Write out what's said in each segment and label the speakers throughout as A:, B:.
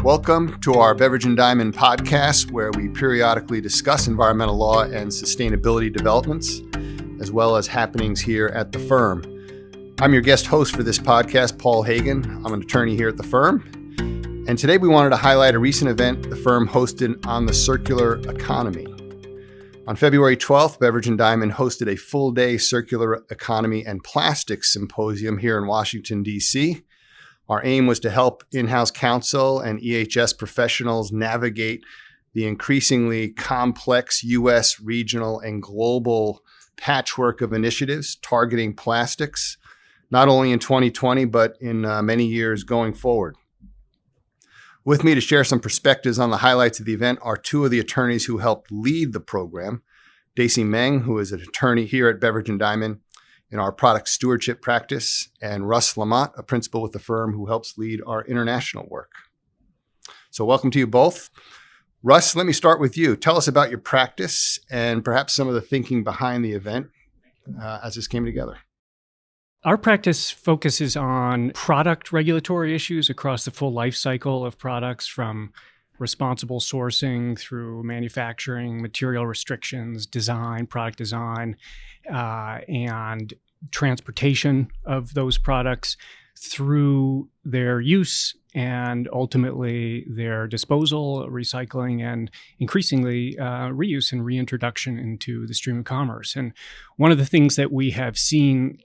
A: Welcome to our Beverage and Diamond podcast, where we periodically discuss environmental law and sustainability developments, as well as happenings here at the firm. I'm your guest host for this podcast, Paul Hagan. I'm an attorney here at the firm. And today we wanted to highlight a recent event the firm hosted on the circular economy. On February 12th, Beverage and Diamond hosted a full-day circular economy and plastics symposium here in Washington, D.C. Our aim was to help in-house counsel and EHS professionals navigate the increasingly complex U.S., regional, and global patchwork of initiatives targeting plastics, not only in 2020, but in many years going forward. With me to share some perspectives on the highlights of the event are two of the attorneys who helped lead the program, Daisy Meng, who is an attorney here at Beverage and Diamond in our product stewardship practice, and Russ Lamont, a principal with the firm who helps lead our international work. So welcome to you both. Russ, let me start with you. Tell us about your practice and perhaps some of the thinking behind the event as this came together.
B: Our practice focuses on product regulatory issues across the full life cycle of products, from responsible sourcing through manufacturing, material restrictions, design, product design, and transportation of those products through their use and ultimately their disposal, recycling, and increasingly reuse and reintroduction into the stream of commerce. And one of the things that we have seen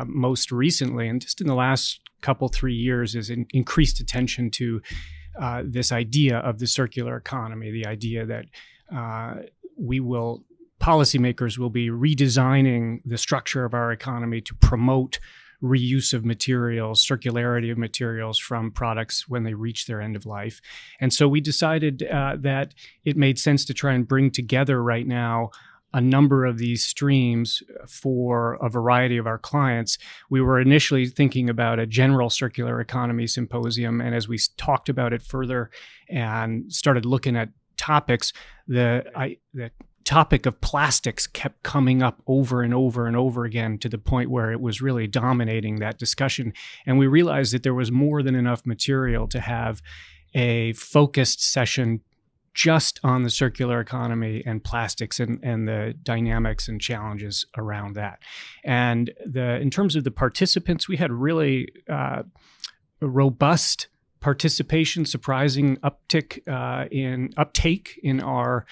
B: most recently, and just in the last 3 years, is increased attention to this idea of the circular economy, the idea that policymakers will be redesigning the structure of our economy to promote reuse of materials, circularity of materials from products when they reach their end of life. And so we decided that it made sense to try and bring together right now a number of these streams for a variety of our clients. We were initially thinking about a general circular economy symposium, and as we talked about it further and started looking at topics, the topic of plastics kept coming up over and over and over again to the point where it was really dominating that discussion. And we realized that there was more than enough material to have a focused session just on the circular economy and plastics and the dynamics and challenges around that. And in terms of the participants, we had really robust participation, surprising uptake in our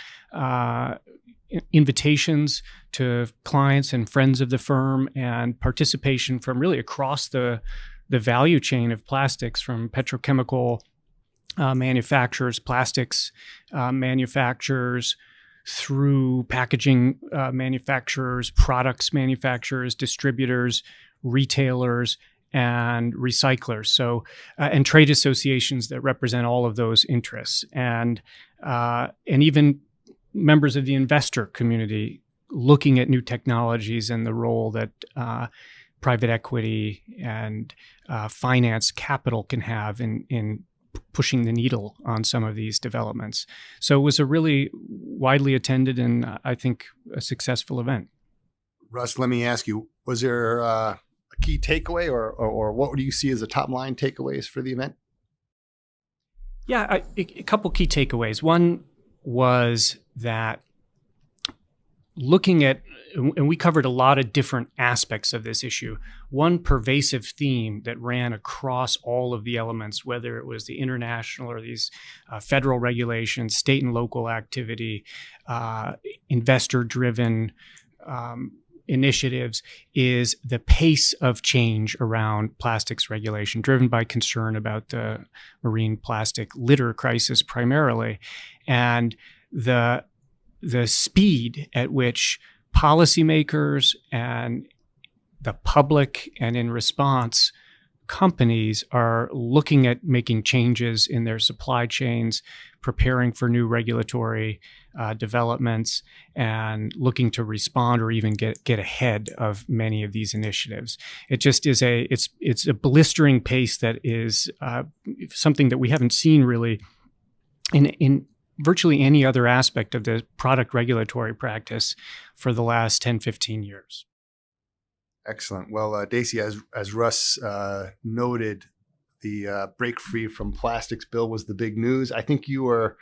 B: invitations to clients and friends of the firm, and participation from really across the value chain of plastics, from petrochemical manufacturers, plastics manufacturers, through packaging manufacturers, products manufacturers, distributors, retailers, and recyclers. So, and trade associations that represent all of those interests, and even members of the investor community looking at new technologies and the role that private equity and finance capital can have in pushing the needle on some of these developments. So it was a really widely attended and I think a successful event.
A: Russ, let me ask you, was there a key takeaway or what do you see as the top line takeaways for the event?
B: Yeah, a couple key takeaways. One was that looking at, and we covered a lot of different aspects of this issue, one pervasive theme that ran across all of the elements, whether it was the international or these federal regulations, state and local activity, investor-driven initiatives, is the pace of change around plastics regulation, driven by concern about the marine plastic litter crisis primarily, and the speed at which policymakers and the public, and in response, companies are looking at making changes in their supply chains, preparing for new regulatory developments, and looking to respond or even get ahead of many of these initiatives. It just is it's a blistering pace that is something that we haven't seen really in virtually any other aspect of the product regulatory practice for the last 10, 15 years.
A: Excellent. Well, Daisy, as Russ noted, The Break Free from Plastics bill was the big news. I think you were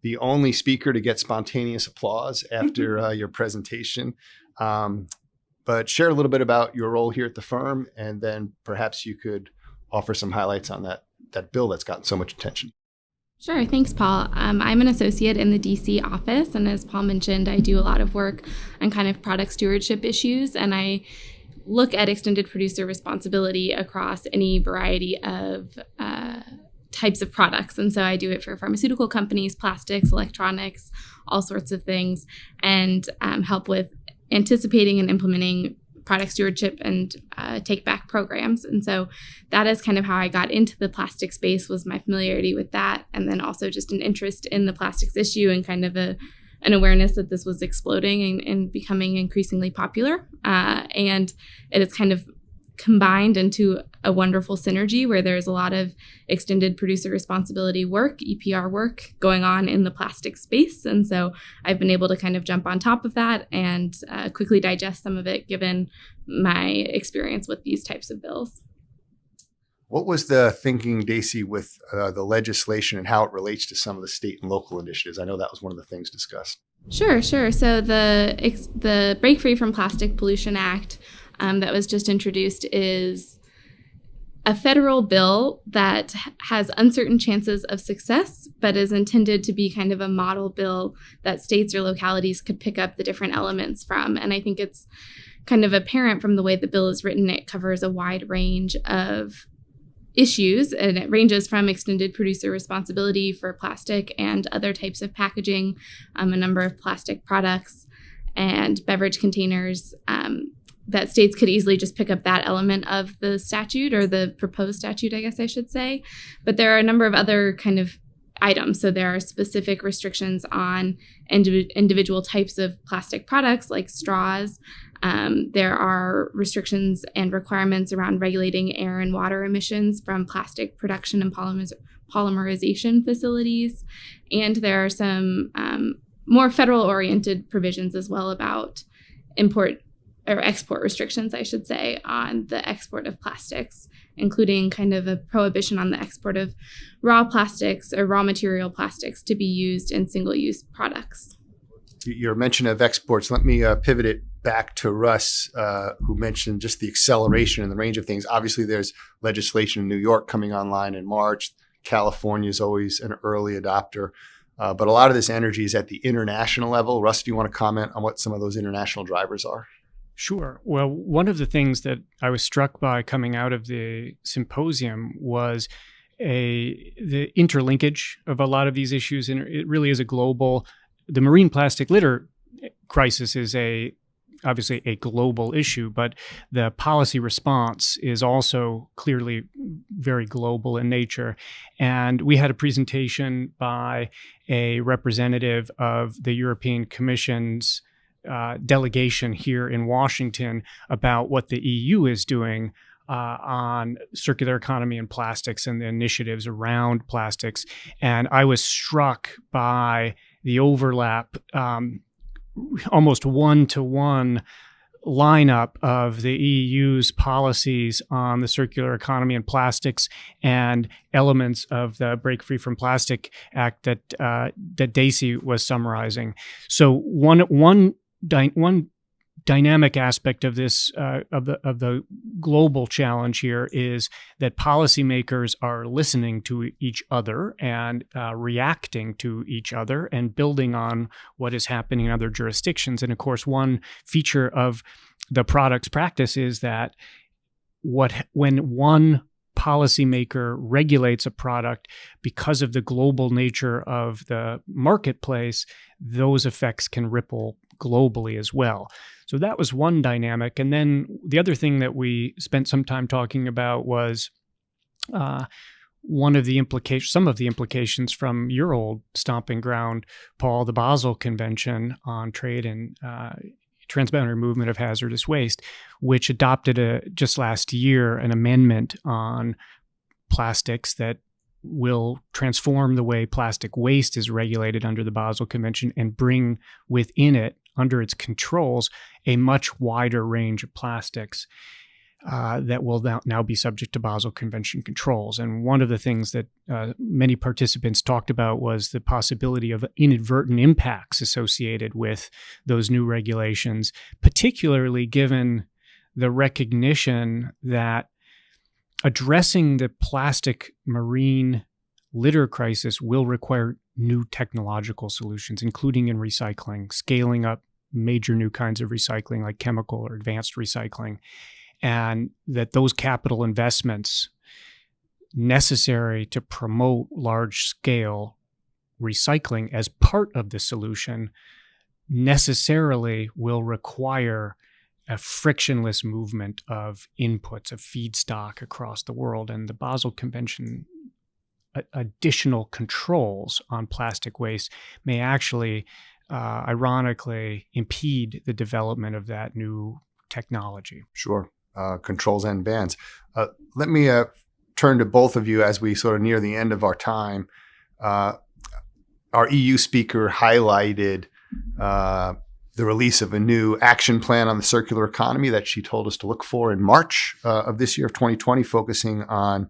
A: the only speaker to get spontaneous applause after your presentation. But share a little bit about your role here at the firm, and then perhaps you could offer some highlights on that bill that's gotten so much attention.
C: Sure. Thanks, Paul. I'm an associate in the DC office, and as Paul mentioned, I do a lot of work on kind of product stewardship issues, and I look at extended producer responsibility across any variety of types of products. And so I do it for pharmaceutical companies, plastics, electronics, all sorts of things, and help with anticipating and implementing product stewardship and take-back programs. And so that is kind of how I got into the plastic space, was my familiarity with that, and then also just an interest in the plastics issue and kind of an awareness that this was exploding and becoming increasingly popular. And it is kind of combined into a wonderful synergy where there's a lot of extended producer responsibility work, EPR work, going on in the plastic space. And so I've been able to kind of jump on top of that and quickly digest some of it, given my experience with these types of bills.
A: What was the thinking, Daisy, with the legislation and how it relates to some of the state and local initiatives? I know that was one of the things discussed.
C: Sure. So the Break Free from Plastic Pollution Act that was just introduced is a federal bill that has uncertain chances of success, but is intended to be kind of a model bill that states or localities could pick up the different elements from. And I think it's kind of apparent from the way the bill is written. It covers a wide range of issues, and it ranges from extended producer responsibility for plastic and other types of packaging, a number of plastic products and beverage containers, that states could easily just pick up that element of the statute, or the proposed statute, I guess I should say. But there are a number of other kind of items. So there are specific restrictions on individual types of plastic products like straws. There are restrictions and requirements around regulating air and water emissions from plastic production and polymerization facilities. And there are some more federal-oriented provisions as well about export restrictions, I should say, on the export of plastics, including kind of a prohibition on the export of raw plastics or raw material plastics to be used in single-use products.
A: Your mention of exports, let me pivot it back to Russ, who mentioned just the acceleration and the range of things. Obviously, there's legislation in New York coming online in March. California is always an early adopter. But a lot of this energy is at the international level. Russ, do you want to comment on what some of those international drivers are?
B: Sure. Well, one of the things that I was struck by coming out of the symposium was the interlinkage of a lot of these issues. And it really is the marine plastic litter crisis is obviously a global issue, but the policy response is also clearly very global in nature. And we had a presentation by a representative of the European Commission's delegation here in Washington about what the EU is doing on circular economy and plastics and the initiatives around plastics. And I was struck by the overlap, almost one-to-one lineup of the EU's policies on the circular economy and plastics and elements of the Break Free from Plastic Act that Daisy was summarizing. So one dynamic aspect of this of the global challenge here is that policymakers are listening to each other and reacting to each other and building on what is happening in other jurisdictions. And of course, one feature of the products practice is that when one policymaker regulates a product, because of the global nature of the marketplace, those effects can ripple globally as well. So that was one dynamic. And then the other thing that we spent some time talking about was some of the implications from your old stomping ground, Paul, the Basel Convention on Trade and Transboundary Movement of Hazardous Waste, which adopted just last year an amendment on plastics that will transform the way plastic waste is regulated under the Basel Convention and bring within it, under its controls, a much wider range of plastics. that will now be subject to Basel Convention controls. And one of the things that many participants talked about was the possibility of inadvertent impacts associated with those new regulations, particularly given the recognition that addressing the plastic marine litter crisis will require new technological solutions, including in recycling, scaling up major new kinds of recycling like chemical or advanced recycling, and that those capital investments necessary to promote large-scale recycling as part of the solution necessarily will require a frictionless movement of inputs, of feedstock across the world. And the Basel Convention additional controls on plastic waste may actually, ironically, impede the development of that new technology.
A: Sure. Controls and bans. Let me turn to both of you as we sort of near the end of our time. Our EU speaker highlighted the release of a new action plan on the circular economy that she told us to look for in March of this year, of 2020, focusing on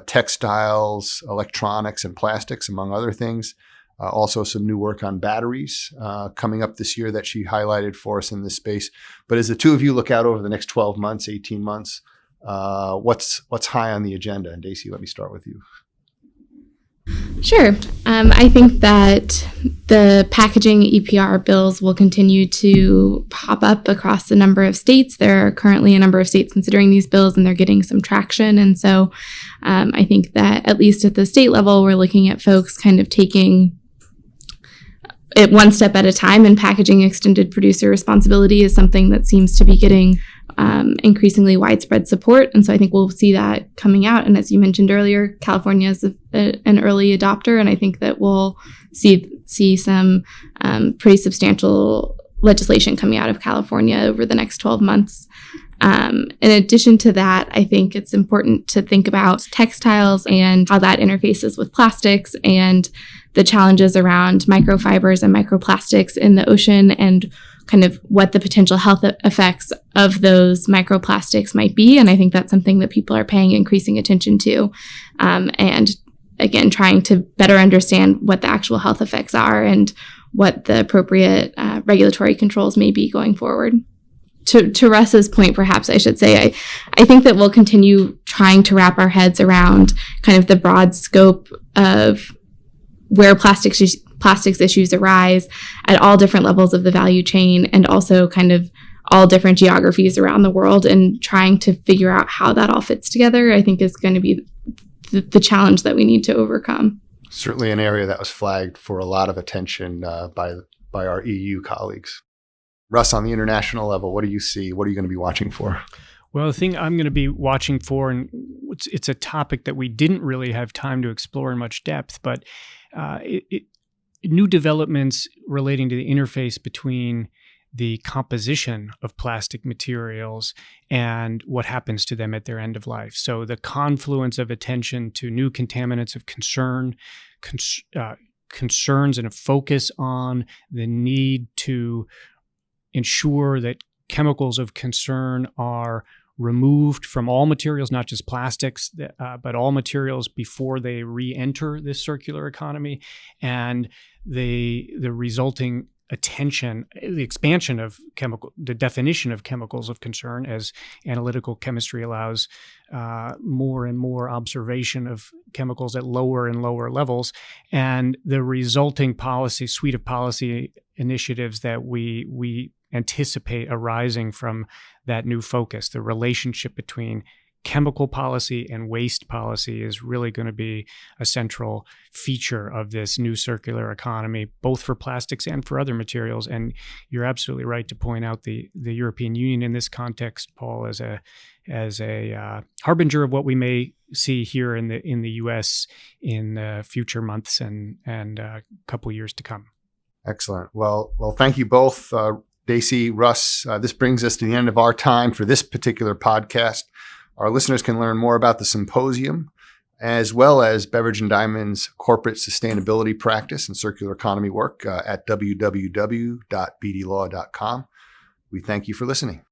A: textiles, electronics, and plastics, among other things. Also some new work on batteries coming up this year that she highlighted for us in this space. But as the two of you look out over the next 12 months, 18 months, what's high on the agenda? And Daisy, let me start with you.
C: Sure. I think that the packaging EPR bills will continue to pop up across a number of states. There are currently a number of states considering these bills, and they're getting some traction. And so I think that at least at the state level, we're looking at folks kind of taking it one step at a time, and packaging extended producer responsibility is something that seems to be getting increasingly widespread support. And so I think we'll see that coming out. And as you mentioned earlier, California is an early adopter, and I think that we'll see some pretty substantial legislation coming out of California over the next 12 months. In addition to that, I think it's important to think about textiles and how that interfaces with plastics and the challenges around microfibers and microplastics in the ocean, and kind of what the potential health effects of those microplastics might be. And I think that's something that people are paying increasing attention to. And again, trying to better understand what the actual health effects are and what the appropriate regulatory controls may be going forward. To Russ's point, perhaps I should say, I think that we'll continue trying to wrap our heads around kind of the broad scope of where plastics issues arise at all different levels of the value chain, and also kind of all different geographies around the world, and trying to figure out how that all fits together, I think is going to be the challenge that we need to overcome.
A: Certainly an area that was flagged for a lot of attention by our EU colleagues. Russ, on the international level, what do you see? What are you going to be watching for?
B: Well, the thing I'm going to be watching for, and it's a topic that we didn't really have time to explore in much depth, but new developments relating to the interface between the composition of plastic materials and what happens to them at their end of life. So the confluence of attention to new contaminants of concern, concerns and a focus on the need to ensure that chemicals of concern are removed from all materials, not just plastics, but all materials before they re-enter this circular economy, and the resulting attention, the expansion of the definition of chemicals of concern as analytical chemistry allows more and more observation of chemicals at lower and lower levels, and the resulting suite of policy initiatives that we anticipate arising from that new focus. The relationship between chemical policy and waste policy is really going to be a central feature of this new circular economy, both for plastics and for other materials. And you're absolutely right to point out the European Union in this context, Paul, as a harbinger of what we may see here in the U.S. in future months and a couple years to come.
A: Excellent. Well, thank you both. Daisy, Russ, this brings us to the end of our time for this particular podcast. Our listeners can learn more about the Symposium, as well as Beveridge & Diamond's corporate sustainability practice and circular economy work at www.bdlaw.com. We thank you for listening.